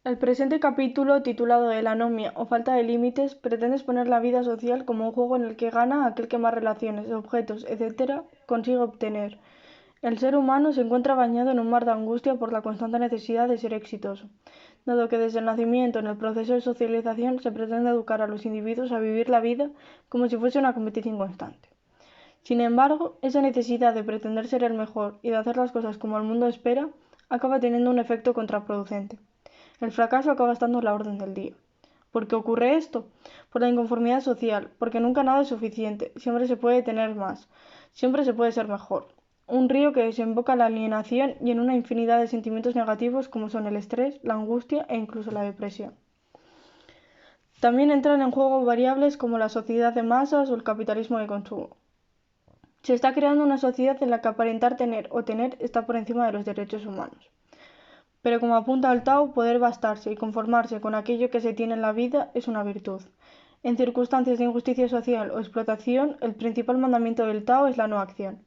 El presente capítulo, titulado El anomia o falta de límites, pretende exponer la vida social como un juego en el que gana aquel que más relaciones, objetos, etc. consigue obtener. El ser humano se encuentra bañado en un mar de angustia por la constante necesidad de ser exitoso, dado que desde el nacimiento en el proceso de socialización se pretende educar a los individuos a vivir la vida como si fuese una competición constante. Sin embargo, esa necesidad de pretender ser el mejor y de hacer las cosas como el mundo espera acaba teniendo un efecto contraproducente. El fracaso acaba estando a la orden del día. ¿Por qué ocurre esto? Por la inconformidad social, porque nunca nada es suficiente, siempre se puede tener más, siempre se puede ser mejor. Un río que desemboca en la alienación y en una infinidad de sentimientos negativos como son el estrés, la angustia e incluso la depresión. También entran en juego variables como la sociedad de masas o el capitalismo de consumo. Se está creando una sociedad en la que aparentar tener o tener está por encima de los derechos humanos. Pero como apunta al Tao, poder bastarse y conformarse con aquello que se tiene en la vida es una virtud. En circunstancias de injusticia social o explotación, el principal mandamiento del Tao es la no acción,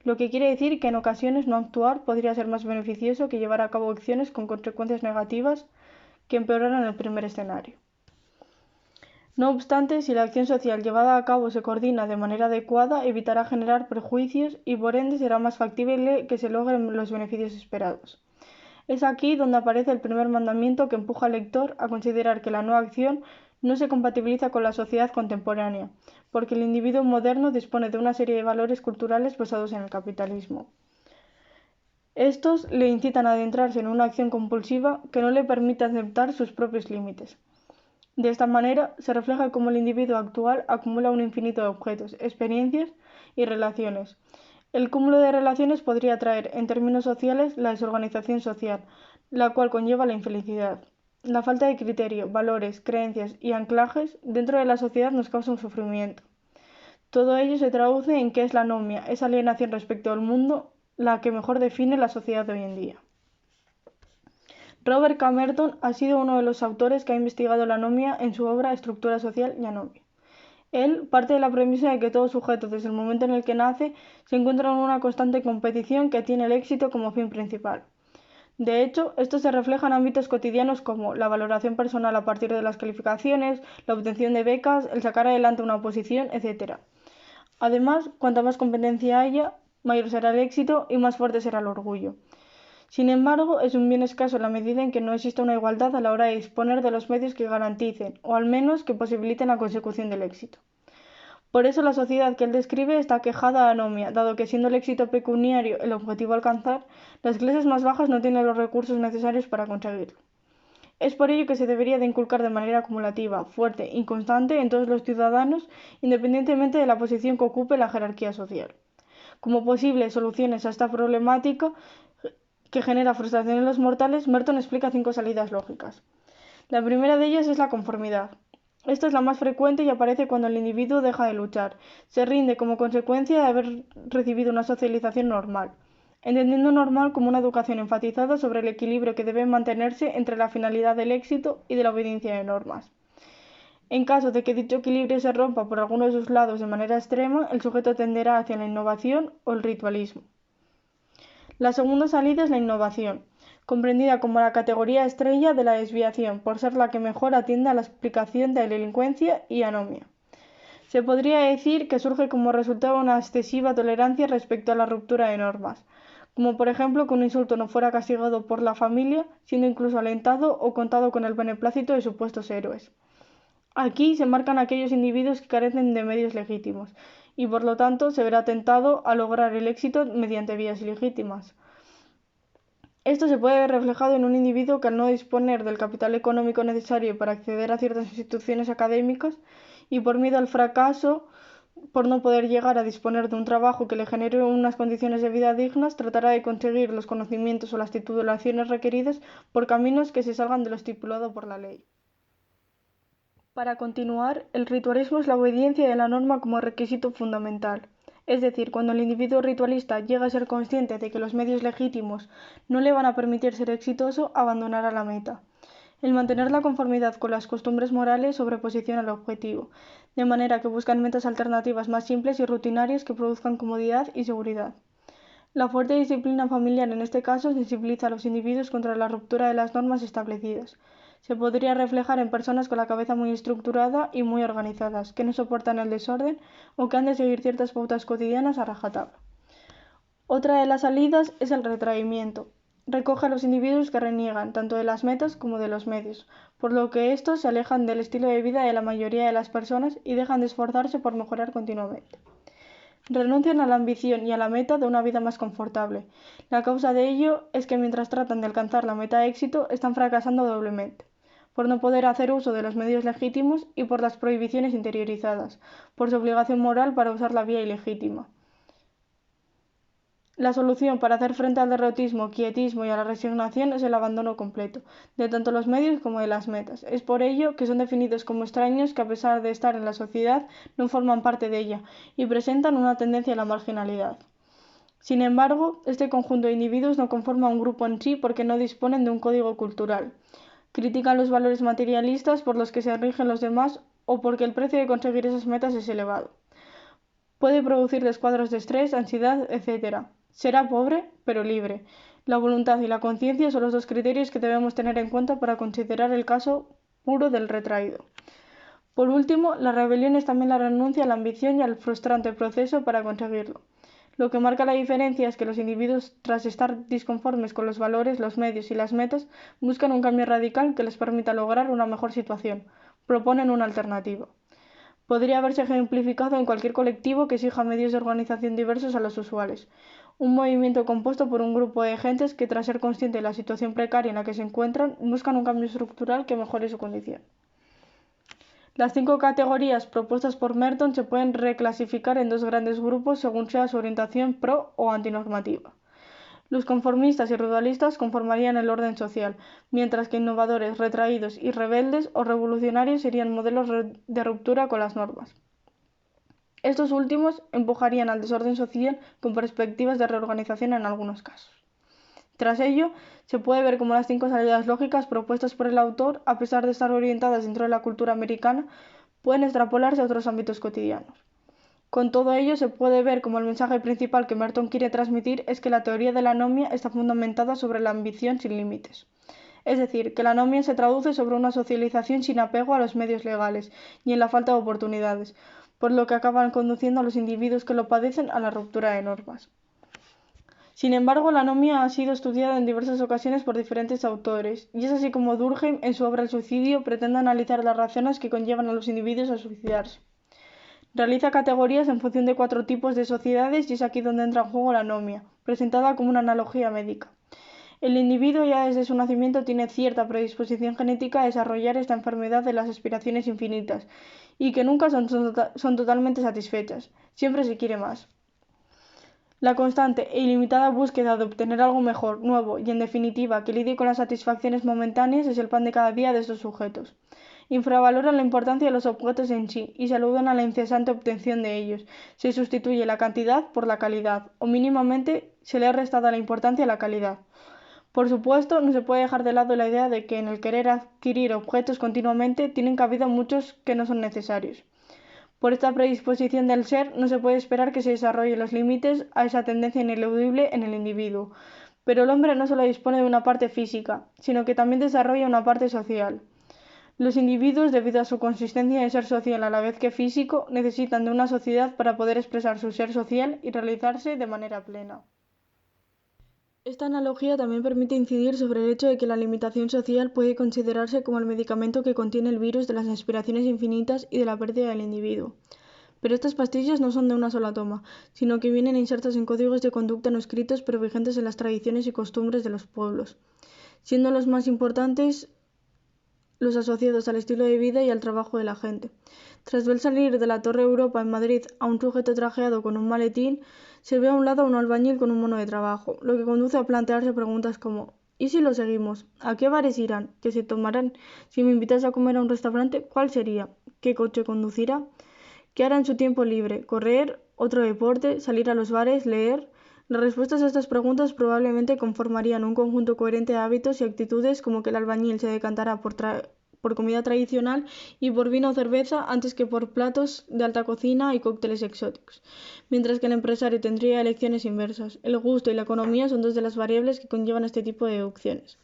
lo que quiere decir que en ocasiones no actuar podría ser más beneficioso que llevar a cabo acciones con consecuencias negativas que empeoraran el primer escenario. No obstante, si la acción social llevada a cabo se coordina de manera adecuada, evitará generar prejuicios y por ende será más factible que se logren los beneficios esperados. Es aquí donde aparece el primer mandamiento que empuja al lector a considerar que la no acción no se compatibiliza con la sociedad contemporánea, porque el individuo moderno dispone de una serie de valores culturales basados en el capitalismo. Estos le incitan a adentrarse en una acción compulsiva que no le permite aceptar sus propios límites. De esta manera, se refleja cómo el individuo actual acumula un infinito de objetos, experiencias y relaciones. El cúmulo de relaciones podría traer, en términos sociales, la desorganización social, la cual conlleva la infelicidad. La falta de criterio, valores, creencias y anclajes dentro de la sociedad nos causa un sufrimiento. Todo ello se traduce en que es la anomia, esa alienación respecto al mundo, la que mejor define la sociedad de hoy en día. Robert Camerton ha sido uno de los autores que ha investigado la anomia en su obra Estructura social y anomia. Él parte de la premisa de que todo sujeto, desde el momento en el que nace, se encuentra en una constante competición que tiene el éxito como fin principal. De hecho, esto se refleja en ámbitos cotidianos como la valoración personal a partir de las calificaciones, la obtención de becas, el sacar adelante una oposición, etc. Además, cuanta más competencia haya, mayor será el éxito y más fuerte será el orgullo. Sin embargo, es un bien escaso en la medida en que no existe una igualdad a la hora de disponer de los medios que garanticen, o al menos que posibiliten la consecución del éxito. Por eso la sociedad que él describe está aquejada de anomia, dado que siendo el éxito pecuniario el objetivo a alcanzar, las clases más bajas no tienen los recursos necesarios para conseguirlo. Es por ello que se debería de inculcar de manera acumulativa, fuerte y constante en todos los ciudadanos, independientemente de la posición que ocupe la jerarquía social. Como posibles soluciones a esta problemática que genera frustración en los mortales, Merton explica 5 salidas lógicas. La primera de ellas es la conformidad. Esta es la más frecuente y aparece cuando el individuo deja de luchar, se rinde como consecuencia de haber recibido una socialización normal, entendiendo normal como una educación enfatizada sobre el equilibrio que debe mantenerse entre la finalidad del éxito y de la obediencia de normas. En caso de que dicho equilibrio se rompa por alguno de sus lados de manera extrema, el sujeto tenderá hacia la innovación o el ritualismo. La segunda salida es la innovación, comprendida como la categoría estrella de la desviación, por ser la que mejor atiende a la explicación de la delincuencia y anomia. Se podría decir que surge como resultado de una excesiva tolerancia respecto a la ruptura de normas, como por ejemplo que un insulto no fuera castigado por la familia, siendo incluso alentado o contado con el beneplácito de supuestos héroes. Aquí se marcan aquellos individuos que carecen de medios legítimos, y por lo tanto se verá tentado a lograr el éxito mediante vías ilegítimas. Esto se puede ver reflejado en un individuo que al no disponer del capital económico necesario para acceder a ciertas instituciones académicas y por miedo al fracaso, por no poder llegar a disponer de un trabajo que le genere unas condiciones de vida dignas, tratará de conseguir los conocimientos o las titulaciones requeridas por caminos que se salgan de lo estipulado por la ley. Para continuar, el ritualismo es la obediencia de la norma como requisito fundamental. Es decir, cuando el individuo ritualista llega a ser consciente de que los medios legítimos no le van a permitir ser exitoso, abandonará la meta. El mantener la conformidad con las costumbres morales sobreposiciona el objetivo, de manera que buscan metas alternativas más simples y rutinarias que produzcan comodidad y seguridad. La fuerte disciplina familiar en este caso sensibiliza a los individuos contra la ruptura de las normas establecidas, se podría reflejar en personas con la cabeza muy estructurada y muy organizadas, que no soportan el desorden o que han de seguir ciertas pautas cotidianas a rajatabla. Otra de las salidas es el retraimiento. Recoge a los individuos que reniegan tanto de las metas como de los medios, por lo que estos se alejan del estilo de vida de la mayoría de las personas y dejan de esforzarse por mejorar continuamente. Renuncian a la ambición y a la meta de una vida más confortable. La causa de ello es que mientras tratan de alcanzar la meta de éxito, están fracasando doblemente, por no poder hacer uso de los medios legítimos y por las prohibiciones interiorizadas, por su obligación moral para usar la vía ilegítima. La solución para hacer frente al derrotismo, quietismo y a la resignación es el abandono completo, de tanto los medios como de las metas. Es por ello que son definidos como extraños que a pesar de estar en la sociedad no forman parte de ella y presentan una tendencia a la marginalidad. Sin embargo, este conjunto de individuos no conforma un grupo en sí porque no disponen de un código cultural. Critican los valores materialistas por los que se rigen los demás o porque el precio de conseguir esas metas es elevado. Puede producirles cuadros de estrés, ansiedad, etc. Será pobre, pero libre. La voluntad y la conciencia son los dos criterios que debemos tener en cuenta para considerar el caso puro del retraído. Por último, la rebelión es también la renuncia a la ambición y al frustrante proceso para conseguirlo. Lo que marca la diferencia es que los individuos, tras estar disconformes con los valores, los medios y las metas, buscan un cambio radical que les permita lograr una mejor situación. Proponen una alternativa. Podría verse ejemplificado en cualquier colectivo que exija medios de organización diversos a los usuales. Un movimiento compuesto por un grupo de gentes que, tras ser consciente de la situación precaria en la que se encuentran, buscan un cambio estructural que mejore su condición. Las 5 categorías propuestas por Merton se pueden reclasificar en dos grandes grupos según sea su orientación pro o antinormativa. Los conformistas y ruralistas conformarían el orden social, mientras que innovadores, retraídos y rebeldes o revolucionarios serían modelos de ruptura con las normas. Estos últimos empujarían al desorden social con perspectivas de reorganización en algunos casos. Tras ello, se puede ver cómo las 5 salidas lógicas propuestas por el autor, a pesar de estar orientadas dentro de la cultura americana, pueden extrapolarse a otros ámbitos cotidianos. Con todo ello, se puede ver como el mensaje principal que Merton quiere transmitir es que la teoría de la anomia está fundamentada sobre la ambición sin límites. Es decir, que la anomia se traduce sobre una socialización sin apego a los medios legales y en la falta de oportunidades, por lo que acaban conduciendo a los individuos que lo padecen a la ruptura de normas. Sin embargo, la anomia ha sido estudiada en diversas ocasiones por diferentes autores, y es así como Durkheim, en su obra El suicidio, pretende analizar las razones que conllevan a los individuos a suicidarse. Realiza categorías en función de 4 tipos de sociedades y es aquí donde entra en juego la anomia, presentada como una analogía médica. El individuo ya desde su nacimiento tiene cierta predisposición genética a desarrollar esta enfermedad de las aspiraciones infinitas y que nunca son totalmente satisfechas, siempre se quiere más. La constante e ilimitada búsqueda de obtener algo mejor, nuevo y en definitiva que lidie con las satisfacciones momentáneas es el pan de cada día de estos sujetos. Infravaloran la importancia de los objetos en sí y se aluden a la incesante obtención de ellos. Se sustituye la cantidad por la calidad, o mínimamente se le ha restado la importancia a la calidad. Por supuesto, no se puede dejar de lado la idea de que en el querer adquirir objetos continuamente tienen cabida muchos que no son necesarios. Por esta predisposición del ser, no se puede esperar que se desarrollen los límites a esa tendencia ineludible en el individuo. Pero el hombre no solo dispone de una parte física, sino que también desarrolla una parte social. Los individuos, debido a su consistencia de ser social a la vez que físico, necesitan de una sociedad para poder expresar su ser social y realizarse de manera plena. Esta analogía también permite incidir sobre el hecho de que la limitación social puede considerarse como el medicamento que contiene el virus de las aspiraciones infinitas y de la pérdida del individuo. Pero estas pastillas no son de una sola toma, sino que vienen insertas en códigos de conducta no escritos pero vigentes en las tradiciones y costumbres de los pueblos, siendo los más importantes los asociados al estilo de vida y al trabajo de la gente. Tras ver salir de la Torre Europa en Madrid a un sujeto trajeado con un maletín, se ve a un lado a un albañil con un mono de trabajo, lo que conduce a plantearse preguntas como ¿y si lo seguimos? ¿A qué bares irán? ¿Qué se tomarán? Si me invitas a comer a un restaurante, ¿cuál sería? ¿Qué coche conducirá? ¿Qué hará en su tiempo libre? ¿Correr? ¿Otro deporte? ¿Salir a los bares? ¿Leer? Las respuestas a estas preguntas probablemente conformarían un conjunto coherente de hábitos y actitudes como que el albañil se decantará por comida tradicional y por vino o cerveza antes que por platos de alta cocina y cócteles exóticos, mientras que el empresario tendría elecciones inversas. El gusto y la economía son dos de las variables que conllevan este tipo de deducciones.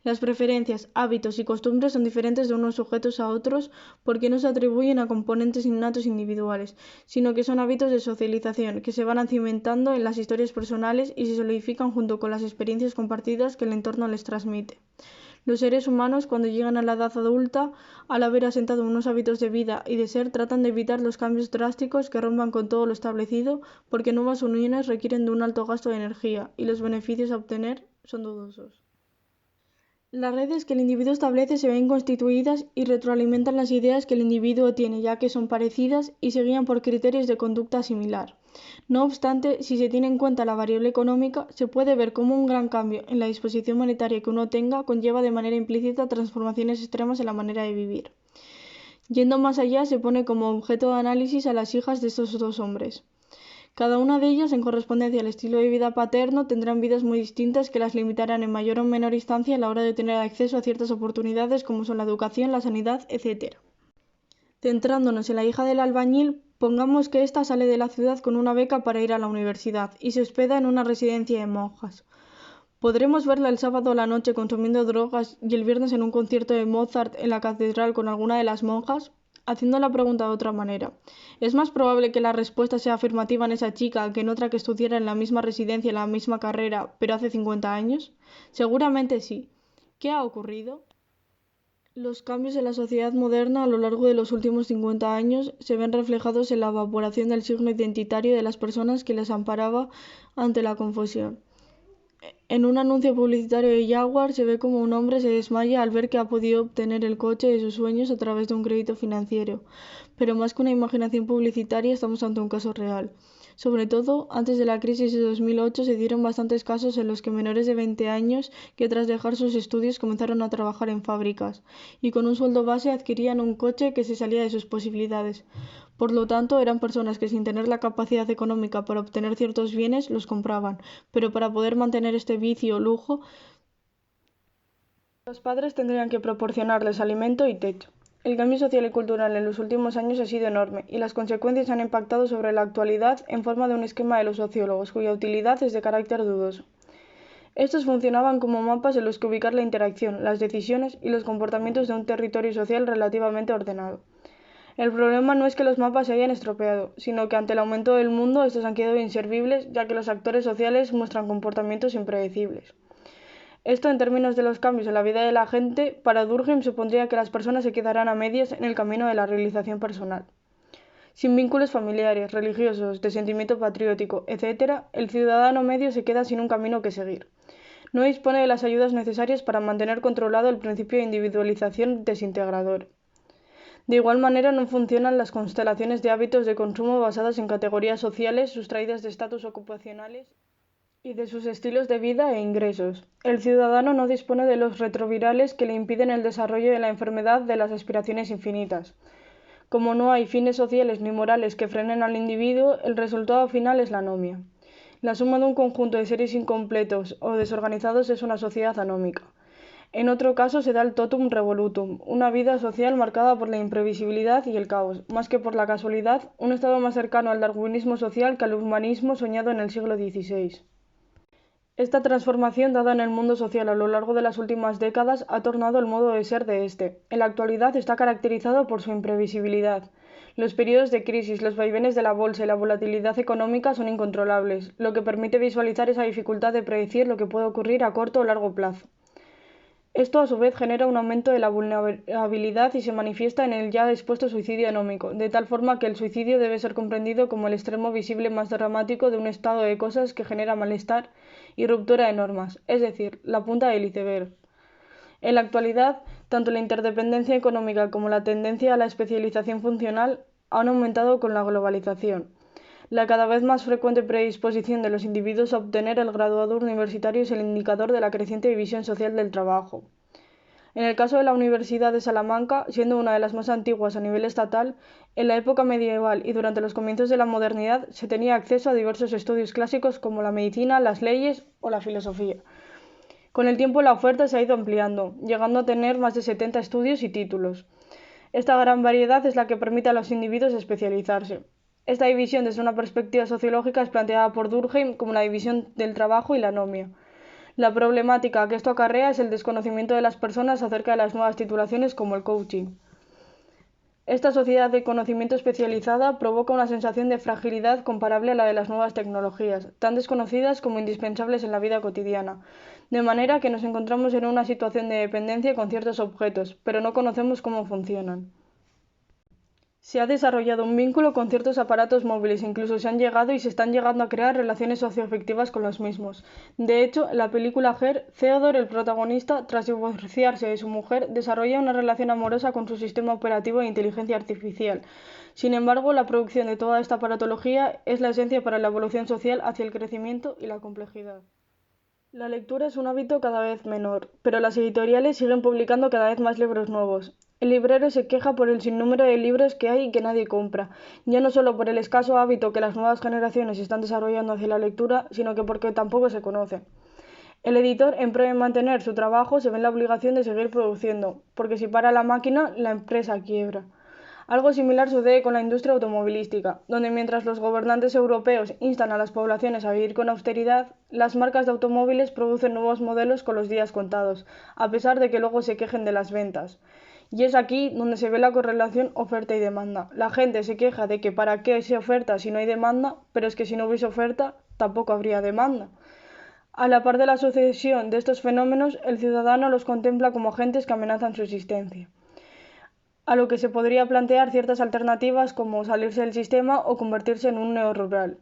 Las preferencias, hábitos y costumbres son diferentes de unos sujetos a otros porque no se atribuyen a componentes innatos individuales, sino que son hábitos de socialización que se van cimentando en las historias personales y se solidifican junto con las experiencias compartidas que el entorno les transmite. Los seres humanos, cuando llegan a la edad adulta, al haber asentado unos hábitos de vida y de ser, tratan de evitar los cambios drásticos que rompan con todo lo establecido, porque nuevas uniones requieren de un alto gasto de energía y los beneficios a obtener son dudosos. Las redes que el individuo establece se ven constituidas y retroalimentan las ideas que el individuo tiene, ya que son parecidas y se guían por criterios de conducta similar. No obstante, si se tiene en cuenta la variable económica, se puede ver cómo un gran cambio en la disposición monetaria que uno tenga conlleva de manera implícita transformaciones extremas en la manera de vivir. Yendo más allá, se pone como objeto de análisis a las hijas de estos dos hombres. Cada una de ellas, en correspondencia al estilo de vida paterno, tendrán vidas muy distintas que las limitarán en mayor o menor instancia a la hora de tener acceso a ciertas oportunidades como son la educación, la sanidad, etc. Centrándonos en la hija del albañil, pongamos que ésta sale de la ciudad con una beca para ir a la universidad y se hospeda en una residencia de monjas. Podremos verla el sábado a la noche consumiendo drogas y el viernes en un concierto de Mozart en la catedral con alguna de las monjas. Haciendo la pregunta de otra manera, ¿es más probable que la respuesta sea afirmativa en esa chica que en otra que estudiara en la misma residencia, en la misma carrera, pero hace 50 años? Seguramente sí. ¿Qué ha ocurrido? Los cambios en la sociedad moderna a lo largo de los últimos 50 años se ven reflejados en la evaporación del signo identitario de las personas que les amparaba ante la confusión. En un anuncio publicitario de Jaguar se ve como un hombre se desmaya al ver que ha podido obtener el coche de sus sueños a través de un crédito financiero. Pero más que una imaginación publicitaria, estamos ante un caso real. Sobre todo, antes de la crisis de 2008 se dieron bastantes casos en los que menores de 20 años que tras dejar sus estudios comenzaron a trabajar en fábricas y con un sueldo base adquirían un coche que se salía de sus posibilidades. Por lo tanto, eran personas que sin tener la capacidad económica para obtener ciertos bienes los compraban, pero para poder mantener este vicio o lujo, los padres tendrían que proporcionarles alimento y techo. El cambio social y cultural en los últimos años ha sido enorme y las consecuencias han impactado sobre la actualidad en forma de un esquema de los sociólogos cuya utilidad es de carácter dudoso. Estos funcionaban como mapas en los que ubicar la interacción, las decisiones y los comportamientos de un territorio social relativamente ordenado. El problema no es que los mapas se hayan estropeado, sino que ante el aumento del mundo estos han quedado inservibles ya que los actores sociales muestran comportamientos impredecibles. Esto en términos de los cambios en la vida de la gente, para Durkheim supondría que las personas se quedarán a medias en el camino de la realización personal. Sin vínculos familiares, religiosos, de sentimiento patriótico, etc., el ciudadano medio se queda sin un camino que seguir. No dispone de las ayudas necesarias para mantener controlado el principio de individualización desintegrador. De igual manera no funcionan las constelaciones de hábitos de consumo basadas en categorías sociales sustraídas de estatus ocupacionales y de sus estilos de vida e ingresos. El ciudadano no dispone de los retrovirales que le impiden el desarrollo de la enfermedad de las aspiraciones infinitas. Como no hay fines sociales ni morales que frenen al individuo, el resultado final es la anomia. La suma de un conjunto de seres incompletos o desorganizados es una sociedad anómica. En otro caso se da el totum revolutum, una vida social marcada por la imprevisibilidad y el caos, más que por la casualidad, un estado más cercano al darwinismo social que al humanismo soñado en el siglo XVI. Esta transformación dada en el mundo social a lo largo de las últimas décadas ha tornado el modo de ser de este. En la actualidad está caracterizado por su imprevisibilidad. Los periodos de crisis, los vaivenes de la bolsa y la volatilidad económica son incontrolables, lo que permite visualizar esa dificultad de predecir lo que puede ocurrir a corto o largo plazo. Esto a su vez genera un aumento de la vulnerabilidad y se manifiesta en el ya expuesto suicidio anómico, de tal forma que el suicidio debe ser comprendido como el extremo visible más dramático de un estado de cosas que genera malestar y ruptura de normas, es decir, la punta del iceberg. En la actualidad, tanto la interdependencia económica como la tendencia a la especialización funcional han aumentado con la globalización. La cada vez más frecuente predisposición de los individuos a obtener el graduado universitario es el indicador de la creciente división social del trabajo. En el caso de la Universidad de Salamanca, siendo una de las más antiguas a nivel estatal, en la época medieval y durante los comienzos de la modernidad se tenía acceso a diversos estudios clásicos como la medicina, las leyes o la filosofía. Con el tiempo la oferta se ha ido ampliando, llegando a tener más de 70 estudios y títulos. Esta gran variedad es la que permite a los individuos especializarse. Esta división desde una perspectiva sociológica es planteada por Durkheim como la división del trabajo y la anomia. La problemática que esto acarrea es el desconocimiento de las personas acerca de las nuevas titulaciones como el coaching. Esta sociedad de conocimiento especializada provoca una sensación de fragilidad comparable a la de las nuevas tecnologías, tan desconocidas como indispensables en la vida cotidiana, de manera que nos encontramos en una situación de dependencia con ciertos objetos, pero no conocemos cómo funcionan. Se ha desarrollado un vínculo con ciertos aparatos móviles, incluso se han llegado y se están llegando a crear relaciones socioafectivas con los mismos. De hecho, en la película Her, Theodore, el protagonista, tras divorciarse de su mujer, desarrolla una relación amorosa con su sistema operativo de inteligencia artificial. Sin embargo, la producción de toda esta aparatología es la esencia para la evolución social hacia el crecimiento y la complejidad. La lectura es un hábito cada vez menor, pero las editoriales siguen publicando cada vez más libros nuevos. El librero se queja por el sinnúmero de libros que hay y que nadie compra, ya no solo por el escaso hábito que las nuevas generaciones están desarrollando hacia la lectura, sino que porque tampoco se conocen. El editor, en pro de mantener su trabajo, se ve en la obligación de seguir produciendo, porque si para la máquina, la empresa quiebra. Algo similar sucede con la industria automovilística, donde mientras los gobernantes europeos instan a las poblaciones a vivir con austeridad, las marcas de automóviles producen nuevos modelos con los días contados, a pesar de que luego se quejen de las ventas. Y es aquí donde se ve la correlación oferta y demanda. La gente se queja de que para qué se oferta si no hay demanda, pero es que si no hubiese oferta, tampoco habría demanda. A la par de la sucesión de estos fenómenos, el ciudadano los contempla como agentes que amenazan su existencia, a lo que se podría plantear ciertas alternativas como salirse del sistema o convertirse en un neorrural.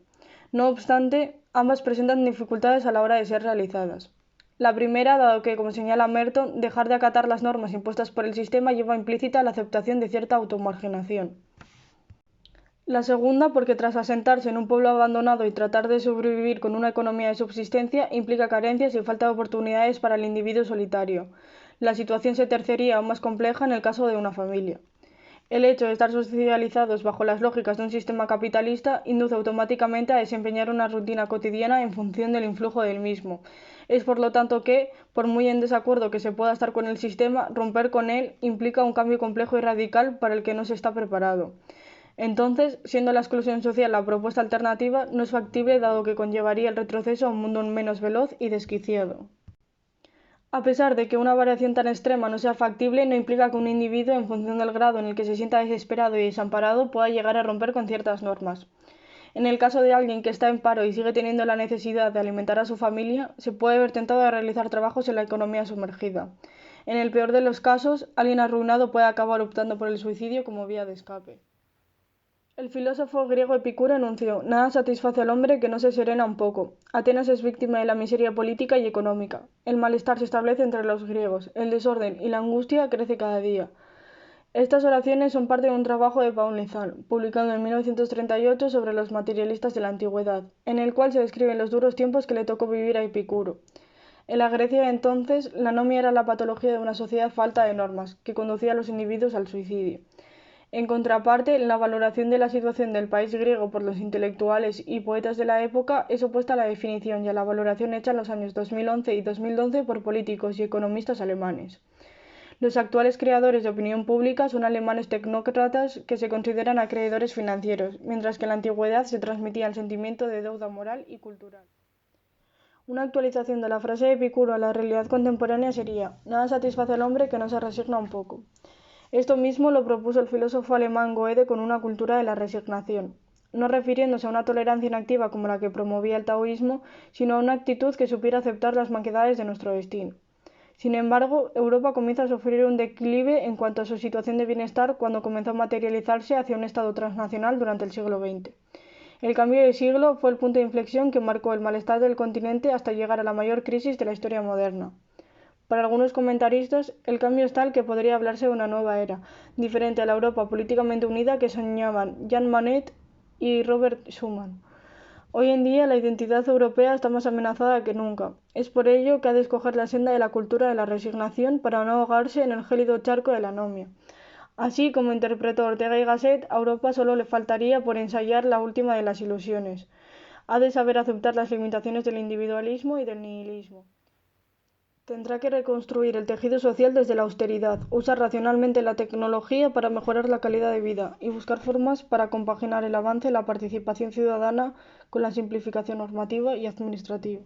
No obstante, ambas presentan dificultades a la hora de ser realizadas. La primera, dado que, como señala Merton, dejar de acatar las normas impuestas por el sistema lleva implícita la aceptación de cierta automarginación. La segunda, porque tras asentarse en un pueblo abandonado y tratar de sobrevivir con una economía de subsistencia, implica carencias y falta de oportunidades para el individuo solitario. La situación se terciaría aún más compleja en el caso de una familia. El hecho de estar socializados bajo las lógicas de un sistema capitalista induce automáticamente a desempeñar una rutina cotidiana en función del influjo del mismo. Es por lo tanto que, por muy en desacuerdo que se pueda estar con el sistema, romper con él implica un cambio complejo y radical para el que no se está preparado. Entonces, siendo la exclusión social la propuesta alternativa, no es factible dado que conllevaría el retroceso a un mundo menos veloz y desquiciado. A pesar de que una variación tan extrema no sea factible, no implica que un individuo, en función del grado en el que se sienta desesperado y desamparado, pueda llegar a romper con ciertas normas. En el caso de alguien que está en paro y sigue teniendo la necesidad de alimentar a su familia, se puede ver tentado a realizar trabajos en la economía sumergida. En el peor de los casos, alguien arruinado puede acabar optando por el suicidio como vía de escape. El filósofo griego Epicuro enunció: nada satisface al hombre que no se serena un poco. Atenas es víctima de la miseria política y económica. El malestar se establece entre los griegos. El desorden y la angustia crece cada día. Estas oraciones son parte de un trabajo de Paul Nizan, publicado en 1938 sobre los materialistas de la antigüedad, en el cual se describen los duros tiempos que le tocó vivir a Epicuro. En la Grecia de entonces, la anomia era la patología de una sociedad falta de normas, que conducía a los individuos al suicidio. En contraparte, la valoración de la situación del país griego por los intelectuales y poetas de la época es opuesta a la definición y a la valoración hecha en los años 2011 y 2012 por políticos y economistas alemanes. Los actuales creadores de opinión pública son alemanes tecnócratas que se consideran acreedores financieros, mientras que en la antigüedad se transmitía el sentimiento de deuda moral y cultural. Una actualización de la frase de Epicuro a la realidad contemporánea sería: nada satisface al hombre que no se resigna un poco. Esto mismo lo propuso el filósofo alemán Goethe con una cultura de la resignación, no refiriéndose a una tolerancia inactiva como la que promovía el taoísmo, sino a una actitud que supiera aceptar las manquedades de nuestro destino. Sin embargo, Europa comienza a sufrir un declive en cuanto a su situación de bienestar cuando comenzó a materializarse hacia un estado transnacional durante el siglo XX. El cambio de siglo fue el punto de inflexión que marcó el malestar del continente hasta llegar a la mayor crisis de la historia moderna. Para algunos comentaristas, el cambio es tal que podría hablarse de una nueva era, diferente a la Europa políticamente unida que soñaban Jean Monnet y Robert Schuman. Hoy en día la identidad europea está más amenazada que nunca. Es por ello que ha de escoger la senda de la cultura de la resignación para no ahogarse en el gélido charco de la anomia. Así como interpretó Ortega y Gasset, a Europa solo le faltaría por ensayar la última de las ilusiones. Ha de saber aceptar las limitaciones del individualismo y del nihilismo. Tendrá que reconstruir el tejido social desde la austeridad, usar racionalmente la tecnología para mejorar la calidad de vida y buscar formas para compaginar el avance de la participación ciudadana con la simplificación normativa y administrativa.